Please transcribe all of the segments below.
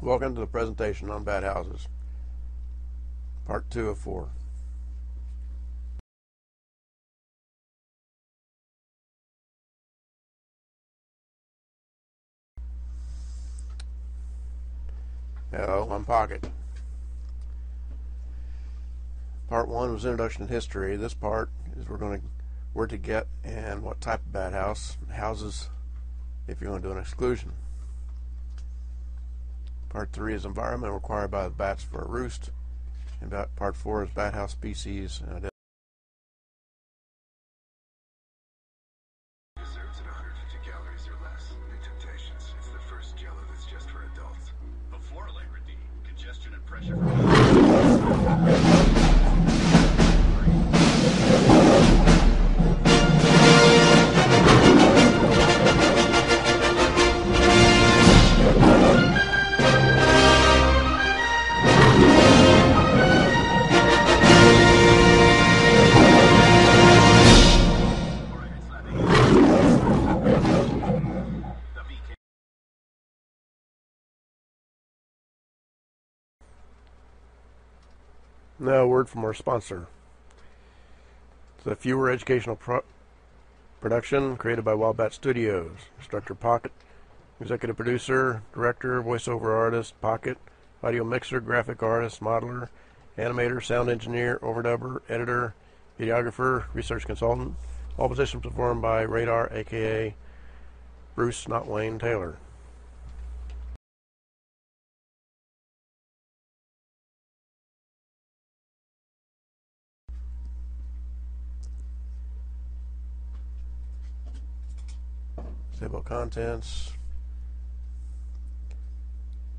Welcome to the presentation on bat houses, part 2 of 4. Hello, I'm Pocket. Part 1 was Introduction to History. This part is where to get and what type of bat house, houses if you're going to do an exclusion. Part 3 is environment required by the bats for a roost. And part 4 is bat house species and Desserts at 150 calories or less. New Temptations. It's the first Jello that's just for adults. Before Allegra D, congestion and pressure Now, a word from our sponsor. It's a Fewer educational production created by Wildbat Studios. Instructor Pocket, executive producer, director, voiceover artist, Pocket, audio mixer, graphic artist, modeler, animator, sound engineer, overdubber, editor, videographer, research consultant. All positions performed by Radar, aka Bruce, not Wayne, Taylor. Table of contents,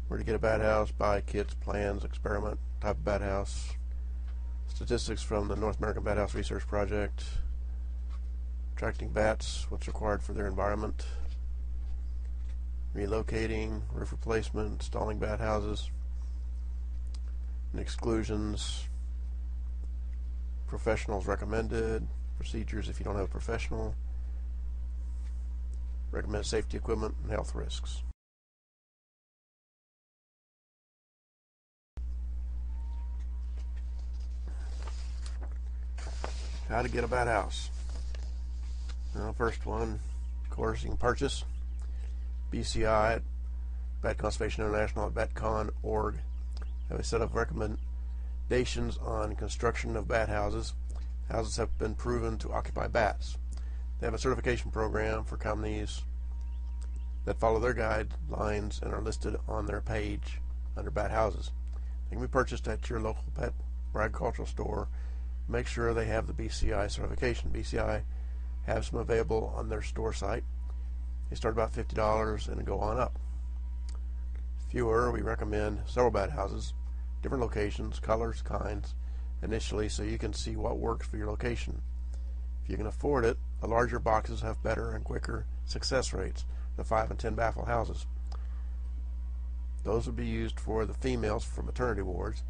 where to get a bat house, buy kits, plans, experiment, type of bat house, statistics from the North American Bat House Research Project, attracting bats, what's required for their environment, relocating, roof replacement, installing bat houses, and exclusions, professionals recommended, procedures if you don't have a professional, recommend safety equipment and health risks. How to get a bat house. Well, first one, of course, you can purchase BCI at Bat Conservation International at batcon.org. Have a set of recommendations on construction of bat houses. Houses have been proven to occupy bats. They have a certification program for companies that follow their guidelines and are listed on their page under bat houses. They can be purchased at your local pet or agricultural store. Make sure they have the BCI certification. BCI have some available on their store site. They start about $50 and go on up. Fewer, we recommend several bat houses, different locations, colors, kinds, initially, so you can see what works for your location. If you can afford it, the larger boxes have better and quicker success rates. The 5 and 10 baffle houses. Those would be used for the females for maternity wards,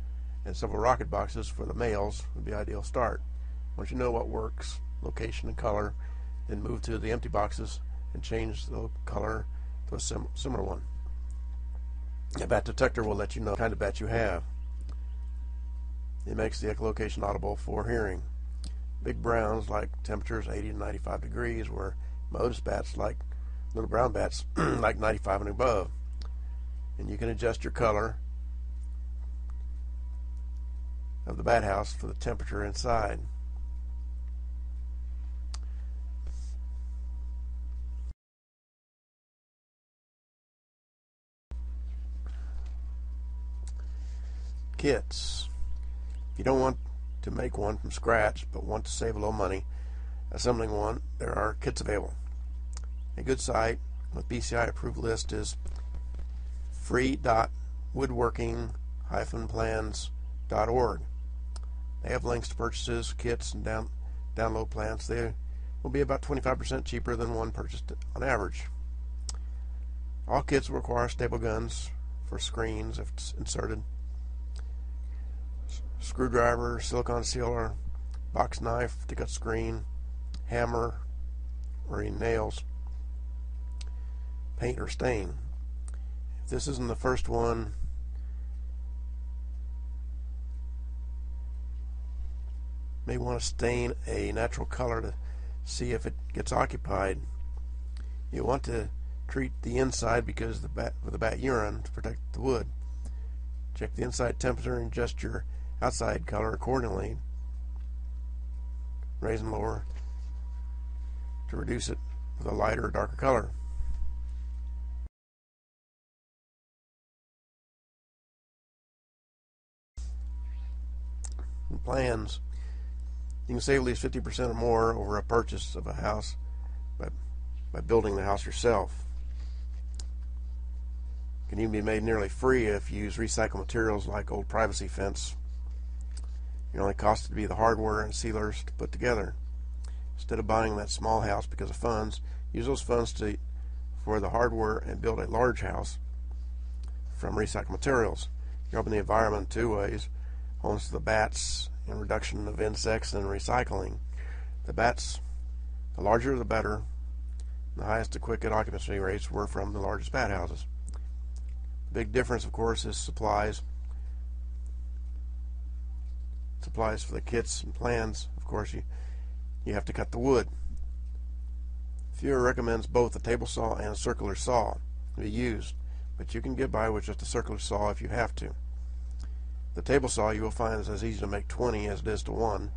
and several rocket boxes for the males would be ideal start. Once you know what works, location and color, then move to the empty boxes and change the color to a similar one. A bat detector will let you know what kind of bat you have. It makes the echolocation audible for hearing. Big browns like temperatures 80 to 95 degrees, where modest bats like little brown bats like 95 and above. And you can adjust your color of the bat house for the temperature inside. Kits. If you don't want to make one from scratch but want to save a little money assembling one, there are kits available. A good site with BCI approved list is free.woodworking-plans.org. They have links to purchases, kits, and download plans. They will be about 25% cheaper than one purchased on average. All kits will require staple guns for screens if it's inserted, screwdriver, silicone sealer, box knife to cut screen, hammer or any nails, paint or stain. If this isn't the first one may want to stain a natural color to see if it gets occupied. You want to treat the inside with the bat urine to protect the wood. Check the inside temperature and adjust your outside color accordingly, raise and lower to reduce it with a lighter or darker color. In plans, you can save at least 50% or more over a purchase of a house by building the house yourself. It can even be made nearly free if you use recycled materials like old privacy fence. It only costs to be the hardware and sealers to put together. Instead of buying that small house because of funds, use those funds for the hardware and build a large house from recycled materials. You open the environment in two ways: homes to the bats and reduction of insects and recycling. The bats, the larger the better. The highest quick occupancy rates were from the largest bat houses. The big difference, of course, is supplies. Supplies for the kits and plans. Of course, you have to cut the wood. FEWA recommends both a table saw and a circular saw to be used, but you can get by with just a circular saw if you have to. The table saw, you will find, is as easy to make 20 as it is to 1.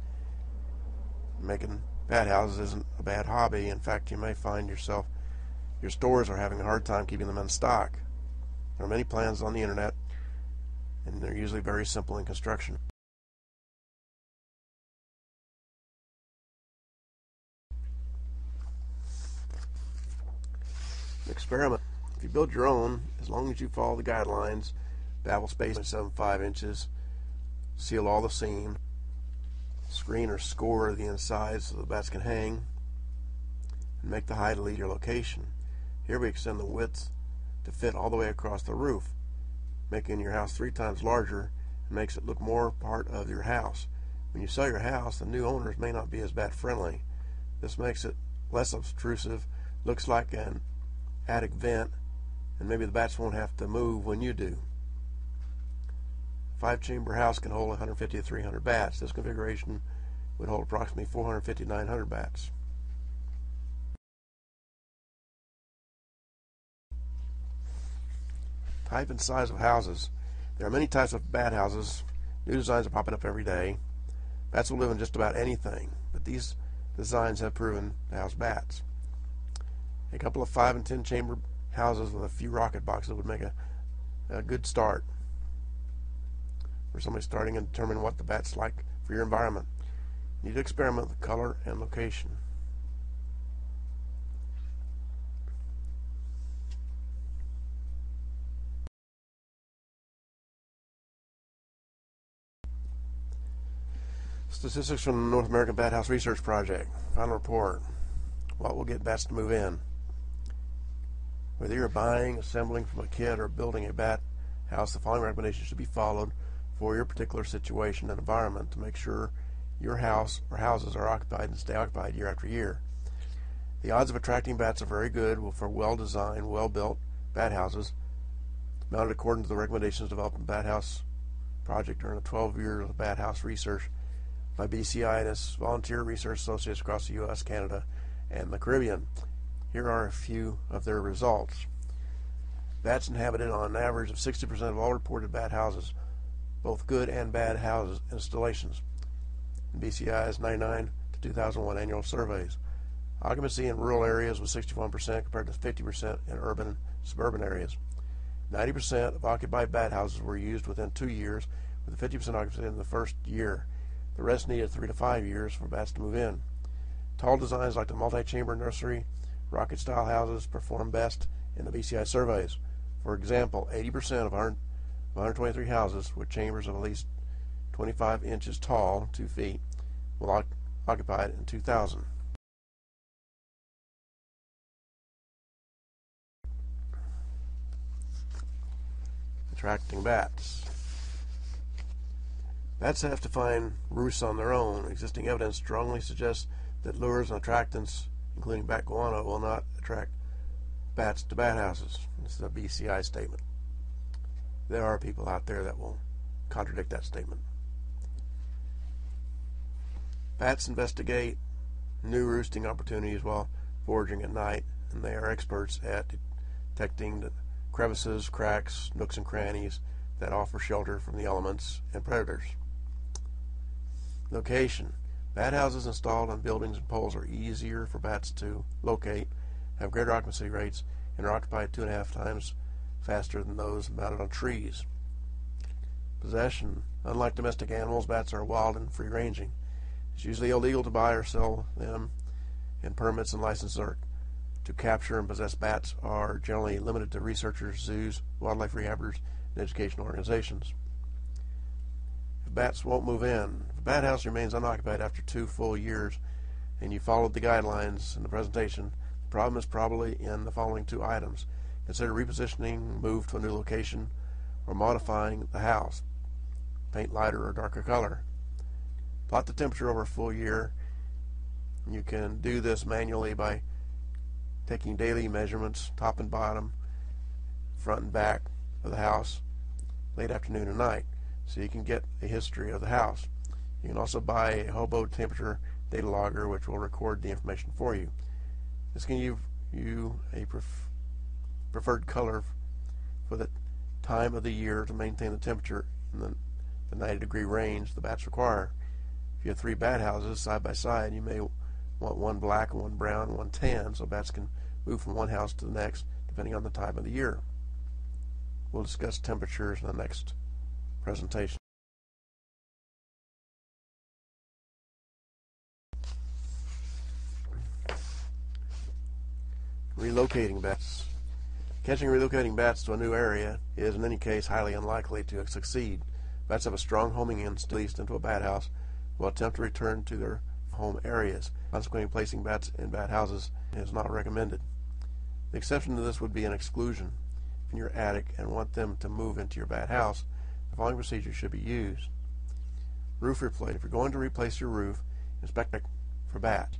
Making bat houses isn't a bad hobby. In fact, you may find your stores are having a hard time keeping them in stock. There are many plans on the internet, and they're usually very simple in construction. Experiment. If you build your own, as long as you follow the guidelines, baffle space 0.75 inches, seal all the seam, screen or score the inside so the bats can hang, and make the height to lead your location. Here we extend the width to fit all the way across the roof, making your house 3 times larger and makes it look more part of your house. When you sell your house, the new owners may not be as bat friendly. This makes it less obtrusive, looks like an attic vent, and maybe the bats won't have to move when you do. A 5-chamber house can hold 150 to 300 bats. This configuration would hold approximately 450 to 900 bats. Type and size of houses. There are many types of bat houses. New designs are popping up every day. Bats will live in just about anything, but these designs have proven to house bats. A couple of 5 and 10 chamber houses with a few rocket boxes would make a good start for somebody starting and determine what the bats like for your environment. You need to experiment with color and location. Statistics from the North American Bat House Research Project. Final report. What will get bats to move in? Whether you're buying, assembling from a kit, or building a bat house, the following recommendations should be followed for your particular situation and environment to make sure your house or houses are occupied and stay occupied year after year. The odds of attracting bats are very good for well-designed, well-built bat houses mounted according to the recommendations developed in the Bat House Project during the 12 years of bat house research by BCI and its volunteer research associates across the U.S., Canada, and the Caribbean. Here are a few of their results. Bats inhabited on an average of 60% of all reported bat houses, both good and bad houses installations, in BCI's 1999 to 2001 annual surveys. Occupancy in rural areas was 61% compared to 50% in urban and suburban areas. 90% of occupied bat houses were used within 2 years, with a 50% occupancy in the first year. The rest needed 3 to 5 years for bats to move in. Tall designs like the multi-chamber nursery, rocket-style houses perform best in the BCI surveys. For example, 80% of 123 houses with chambers of at least 25 inches tall, 2 feet, were occupied in 2000. Attracting bats. Bats have to find roosts on their own. Existing evidence strongly suggests that lures and attractants, including bat guano, will not attract bats to bat houses. This is a BCI statement. There are people out there that will contradict that statement. Bats investigate new roosting opportunities while foraging at night, and they are experts at detecting the crevices, cracks, nooks, and crannies that offer shelter from the elements and predators. Location. Bat houses installed on buildings and poles are easier for bats to locate, have greater occupancy rates, and are occupied 2.5 times faster than those mounted on trees. Possession. Unlike domestic animals, bats are wild and free-ranging. It's usually illegal to buy or sell them, and permits and licenses to capture and possess bats are generally limited to researchers, zoos, wildlife rehabbers, and educational organizations. If bats won't move in. If a bat house remains unoccupied after 2 full years and you followed the guidelines in the presentation, the problem is probably in the following 2 items. Consider repositioning, move to a new location, or modifying the house. Paint lighter or darker color. Plot the temperature over a full year. You can do this manually by taking daily measurements, top and bottom, front and back of the house, late afternoon and night, so you can get a history of the house. You can also buy a hobo temperature data logger, which will record the information for you. This can give you a preferred color for the time of the year to maintain the temperature in the 90-degree range the bats require. If you have 3 bat houses side by side, you may want one black, one brown, and one tan, so bats can move from one house to the next depending on the time of the year. We'll discuss temperatures in the next presentation. Relocating bats. Catching and relocating bats to a new area is in any case highly unlikely to succeed. Bats have a strong homing instinct into a bat house will attempt to return to their home areas. Consequently, placing bats in bat houses is not recommended. The exception to this would be an exclusion. If in your attic and want them to move into your bat house, the following procedure should be used. Roof replace. If you're going to replace your roof, inspect for bats.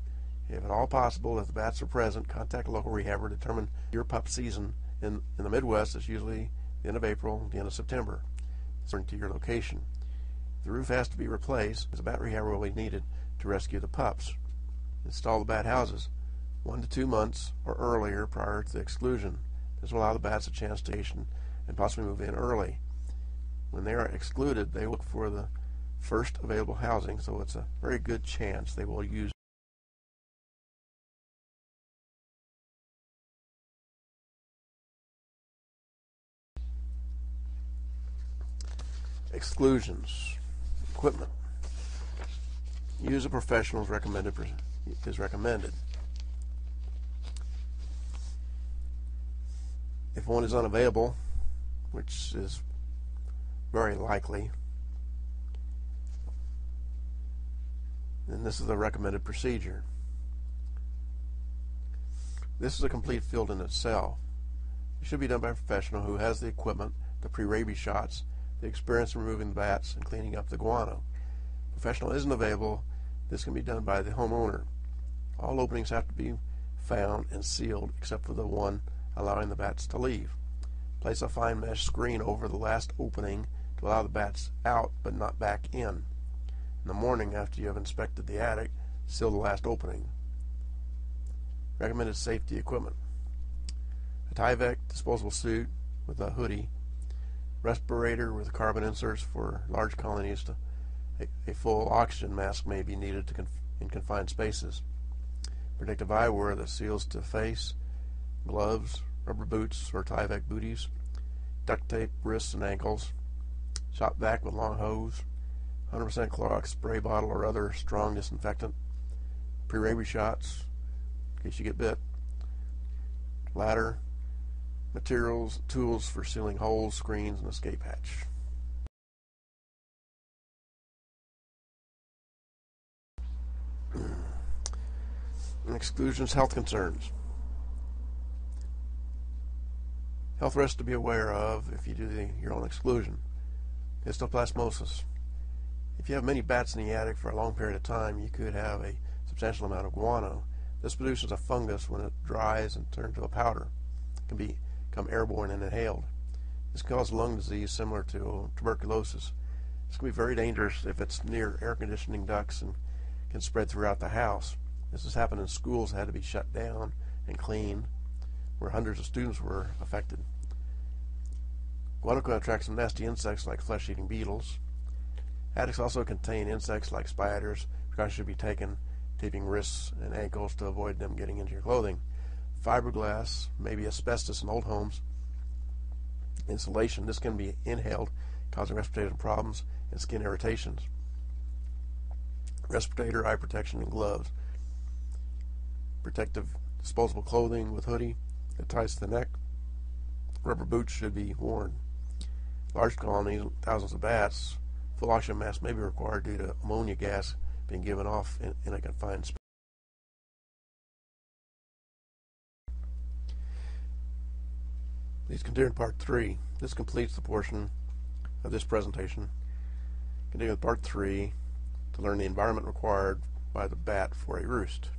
If at all possible, if the bats are present, contact a local rehabber to determine your pup season. In the Midwest, it's usually the end of April, the end of September, according to your location. If the roof has to be replaced, a bat rehabber will be needed to rescue the pups. Install the bat houses 1 to 2 months or earlier prior to the exclusion. This will allow the bats a chance to and possibly move in early. When they are excluded, they look for the first available housing, so it's a very good chance they will use exclusions. Equipment. Use a professional is recommended. If one is unavailable, which is very likely, then this is a recommended procedure. This is a complete field in itself. It should be done by a professional who has the equipment, the pre-rabies shots, the experience in removing the bats and cleaning up the guano. If a professional isn't available, this can be done by the homeowner. All openings have to be found and sealed except for the one allowing the bats to leave. Place a fine mesh screen over the last opening to allow the bats out but not back in. In the morning, after you have inspected the attic, seal the last opening. Recommended safety equipment. A Tyvek disposable suit with a hoodie, respirator with carbon inserts for large colonies. A full oxygen mask may be needed in confined spaces. Protective eyewear that seals to face, gloves, rubber boots or Tyvek booties, duct tape wrists and ankles, shop vac with long hose, 100% Clorox spray bottle or other strong disinfectant, pre-rabies shots in case you get bit, ladder, materials, tools for sealing holes, screens, and escape hatch. Exclusions, health concerns. Health risks to be aware of if you do your own exclusion. Histoplasmosis. If you have many bats in the attic for a long period of time, you could have a substantial amount of guano. This produces a fungus when it dries and turns to a powder. It can become airborne and inhaled. This can cause lung disease similar to tuberculosis. This can be very dangerous if it's near air conditioning ducts and can spread throughout the house. This has happened in schools that had to be shut down and cleaned, where hundreds of students were affected. Guanaco attracts some nasty insects like flesh-eating beetles. Attics also contain insects like spiders. Precautions should be taken, taping wrists and ankles to avoid them getting into your clothing. Fiberglass, maybe asbestos in old homes. Insulation, this can be inhaled, causing respiratory problems and skin irritations. Respirator, eye protection, and gloves. Protective disposable clothing with hoodie that ties to the neck. Rubber boots should be worn. Large colonies, thousands of bats. Full oxygen mask may be required due to ammonia gas being given off in a confined space. Please continue in part 3. This completes the portion of this presentation. Continue with part 3 to learn the environment required by the bat for a roost.